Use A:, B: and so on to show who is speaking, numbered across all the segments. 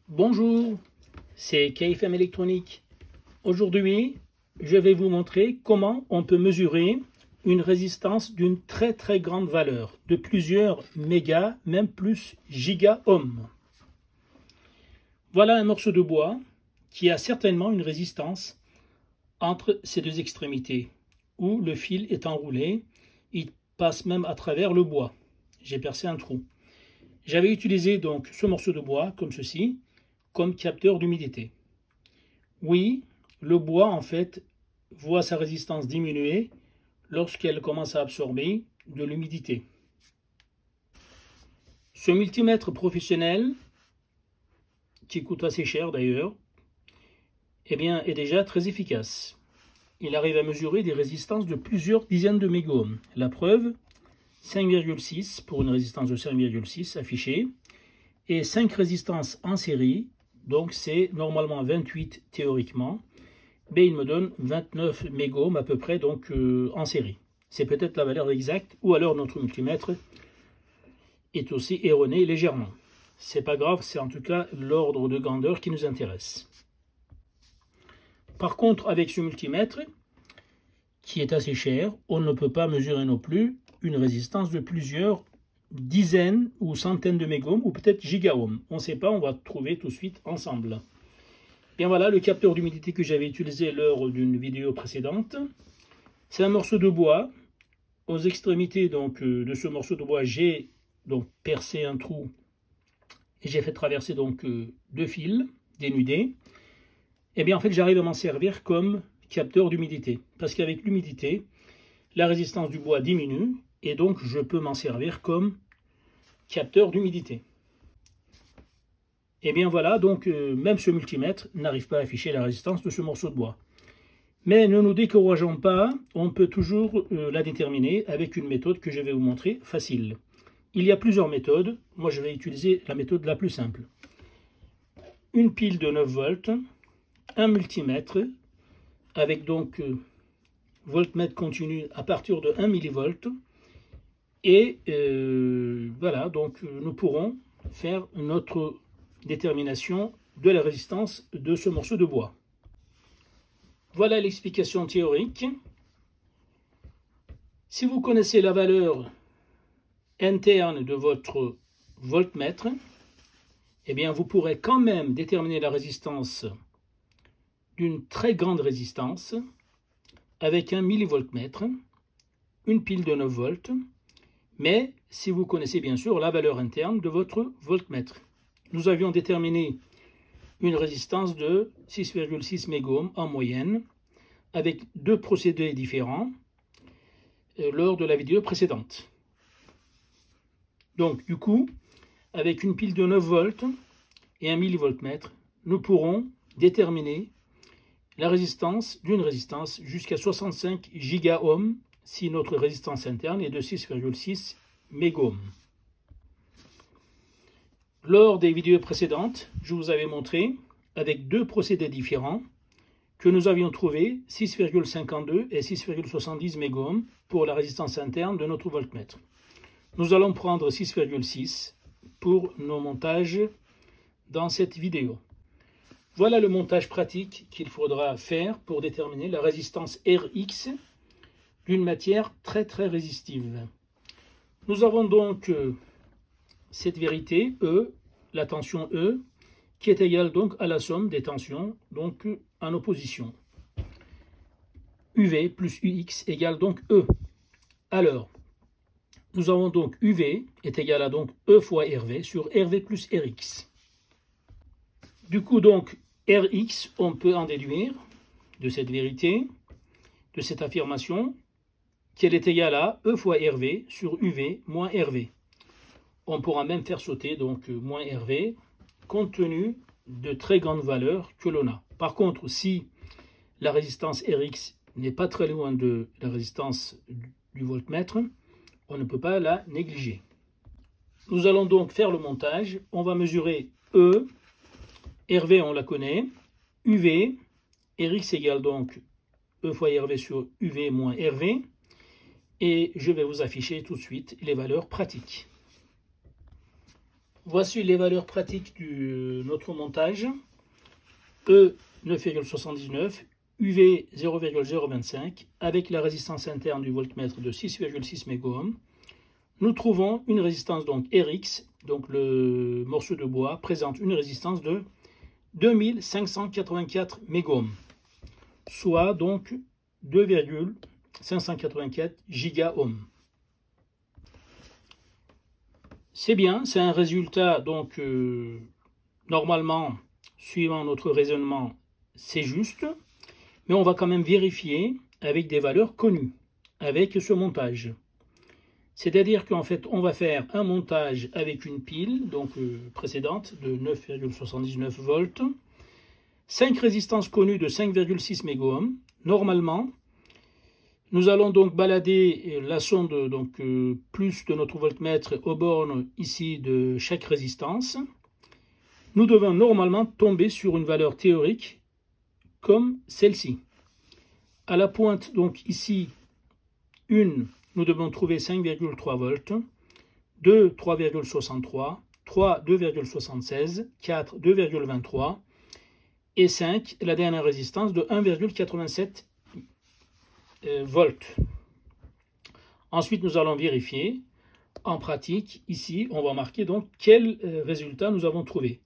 A: Bonjour, c'est KFM Électronique. Aujourd'hui, je vais vous montrer comment on peut mesurer une résistance d'une très grande valeur, de plusieurs mégas, même plus giga-ohms. Voilà un morceau de bois qui a certainement une résistance entre ses deux extrémités, où le fil est enroulé, il passe même à travers le bois. J'ai percé un trou. J'avais utilisé donc ce morceau de bois, comme ceci, comme capteur d'humidité. Oui, le bois en fait voit sa résistance diminuer lorsqu'elle commence à absorber de l'humidité. Ce multimètre professionnel, qui coûte assez cher d'ailleurs, est déjà très efficace. Il arrive à mesurer des résistances de plusieurs dizaines de mégohms. La preuve, 5,6 pour une résistance de 5,6 affichée, et 5 résistances en série, donc c'est normalement 28 théoriquement, mais il me donne 29 mégohms à peu près donc en série. C'est peut-être la valeur exacte, ou alors notre multimètre est aussi erroné légèrement. C'est pas grave, c'est en tout cas l'ordre de grandeur qui nous intéresse. Par contre, avec ce multimètre, qui est assez cher, on ne peut pas mesurer non plus une résistance de plusieurs dizaines ou centaines de mégohms, ou peut-être gigaohms. On ne sait pas, on va trouver tout de suite ensemble. Bien voilà le capteur d'humidité que j'avais utilisé lors d'une vidéo précédente. C'est un morceau de bois. Aux extrémités donc, de ce morceau de bois, j'ai donc percé un trou et j'ai fait traverser donc deux fils dénudés. Et bien en fait j'arrive à m'en servir comme capteur d'humidité, parce qu'avec l'humidité, la résistance du bois diminue et donc je peux m'en servir comme capteur d'humidité. Et bien voilà, donc même ce multimètre n'arrive pas à afficher la résistance de ce morceau de bois. Mais ne nous décourageons pas, on peut toujours la déterminer avec une méthode que je vais vous montrer facile. Il y a plusieurs méthodes, moi je vais utiliser la méthode la plus simple. Une pile de 9 volts, un multimètre, avec donc voltmètre continu à partir de 1 millivolt, et voilà, donc nous pourrons faire notre détermination de la résistance de ce morceau de bois. Voilà l'explication théorique. Si vous connaissez la valeur interne de votre voltmètre, eh bien vous pourrez quand même déterminer la résistance d'une très grande résistance avec un millivoltmètre, une pile de 9 volts, mais si vous connaissez bien sûr la valeur interne de votre voltmètre. Nous avions déterminé une résistance de 6,6 mégohms en moyenne avec deux procédés différents lors de la vidéo précédente. Donc du coup, avec une pile de 9 volts et un millivoltmètre, nous pourrons déterminer la résistance d'une résistance jusqu'à 65 gigaohms si notre résistance interne est de 6,6 mégohms. Lors des vidéos précédentes, je vous avais montré, avec deux procédés différents, que nous avions trouvé 6,52 et 6,70 mégohms pour la résistance interne de notre voltmètre. Nous allons prendre 6,6 pour nos montages dans cette vidéo. Voilà le montage pratique qu'il faudra faire pour déterminer la résistance Rx d'une matière très résistive. Nous avons donc cette vérité E, la tension E, qui est égale donc à la somme des tensions donc en opposition. UV plus UX égale donc E. Alors, nous avons donc UV est égal à donc E fois RV sur RV plus Rx. Du coup donc Rx, on peut en déduire de cette vérité, de cette affirmation, qu'elle est égale à E fois RV sur UV moins RV. On pourra même faire sauter donc moins RV compte tenu de très grandes valeurs que l'on a. Par contre, si la résistance Rx n'est pas très loin de la résistance du voltmètre, on ne peut pas la négliger. Nous allons donc faire le montage. On va mesurer E, RV on la connaît, UV, Rx égale donc E fois RV sur UV moins RV, et je vais vous afficher tout de suite les valeurs pratiques. Voici les valeurs pratiques de notre montage. E 9,79, UV 0,025 avec la résistance interne du voltmètre de 6,6 MΩ. Nous trouvons une résistance donc RX, donc le morceau de bois présente une résistance de 2584 MΩ, soit donc 2,584 gigaohms. C'est bien, c'est un résultat donc normalement, suivant notre raisonnement, c'est juste, mais on va quand même vérifier avec des valeurs connues, avec ce montage. C'est-à-dire qu'en fait, on va faire un montage avec une pile, donc précédente, de 9,79 volts, 5 résistances connues de 5,6 MΩ. Normalement, nous allons donc balader la sonde donc, plus de notre voltmètre aux bornes ici de chaque résistance. Nous devons normalement tomber sur une valeur théorique comme celle-ci. À la pointe, donc ici, nous devons trouver 5,3 volts, 2, 3,63, 3, 2,76, 4, 2,23 et 5, la dernière résistance de 1,87 volts. Ensuite, nous allons vérifier. En pratique, ici, on va marquer donc quel résultat nous avons trouvé.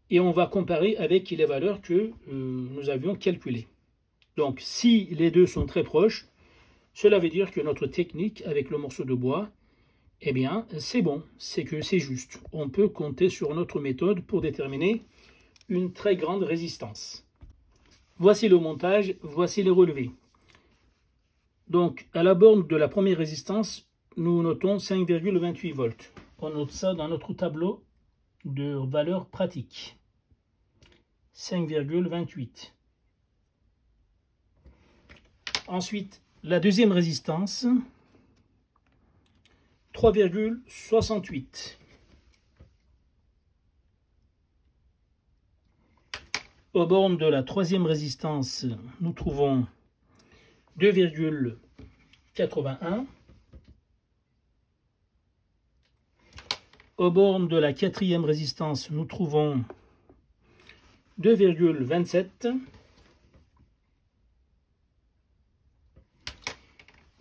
A: Et on va comparer avec les valeurs que nous avions calculées. Donc, si les deux sont très proches, cela veut dire que notre technique avec le morceau de bois, eh bien, c'est bon, c'est que c'est juste. On peut compter sur notre méthode pour déterminer une très grande résistance. Voici le montage, voici les relevés. Donc, à la borne de la première résistance, nous notons 5,28 volts. On note ça dans notre tableau de valeurs pratiques. 5,28. Ensuite, la deuxième résistance, 3,68. Aux bornes de la troisième résistance, nous trouvons 2,81. Aux bornes de la quatrième résistance, nous trouvons 2,27.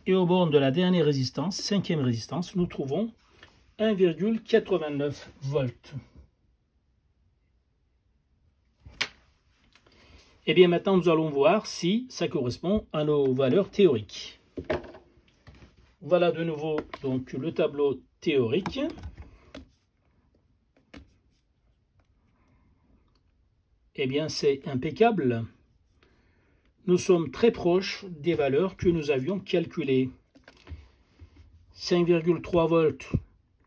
A: Et aux bornes de la dernière résistance, cinquième résistance, nous trouvons 1,89 volts. Et bien maintenant, nous allons voir si ça correspond à nos valeurs théoriques. Voilà de nouveau donc le tableau théorique. Eh bien, c'est impeccable. Nous sommes très proches des valeurs que nous avions calculées. 5,3 volts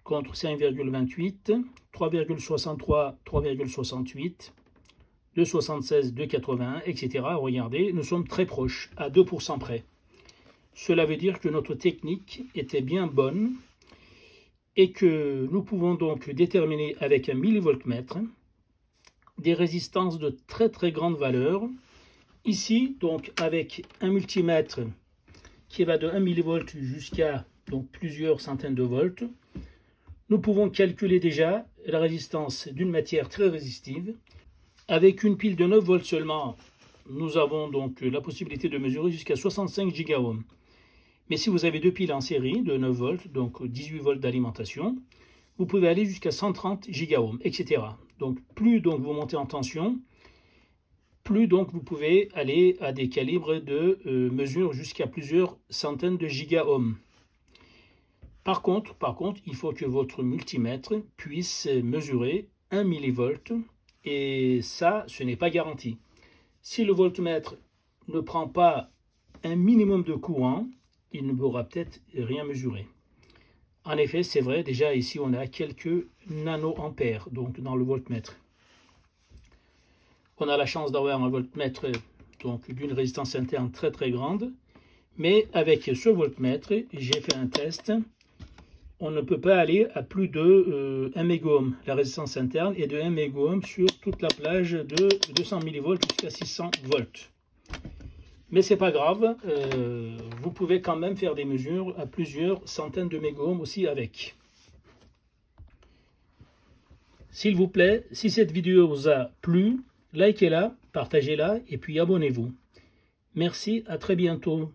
A: contre 5,28, 3,63, 3,68, 2,76, 2,81, etc. Regardez, nous sommes très proches, à 2% près. Cela veut dire que notre technique était bien bonne et que nous pouvons donc déterminer avec un millivoltmètre des résistances de très très grande valeur. Ici, donc, avec un multimètre qui va de 1 mV jusqu'à donc plusieurs centaines de volts, nous pouvons calculer déjà la résistance d'une matière très résistive. Avec une pile de 9 volts seulement, nous avons donc la possibilité de mesurer jusqu'à 65 gigaohms. Mais si vous avez deux piles en série de 9 volts, donc 18 volts d'alimentation, vous pouvez aller jusqu'à 130 gigaohms, etc. Donc plus donc vous montez en tension, plus donc vous pouvez aller à des calibres de mesure jusqu'à plusieurs centaines de gigaohms. Par contre, il faut que votre multimètre puisse mesurer 1 millivolt et ça, ce n'est pas garanti. Si le voltmètre ne prend pas un minimum de courant, il ne pourra peut-être rien mesurer. En effet, c'est vrai, déjà ici on a quelques nanoampères donc dans le voltmètre. On a la chance d'avoir un voltmètre donc d'une résistance interne très très grande, mais avec ce voltmètre, j'ai fait un test, on ne peut pas aller à plus de 1 mégohm. La résistance interne est de 1 mégohm sur toute la plage de 200 mV jusqu'à 600 volts. Mais c'est pas grave, vous pouvez quand même faire des mesures à plusieurs centaines de mégohms aussi avec. S'il vous plaît, si cette vidéo vous a plu, likez-la, partagez-la et puis abonnez-vous. Merci, à très bientôt.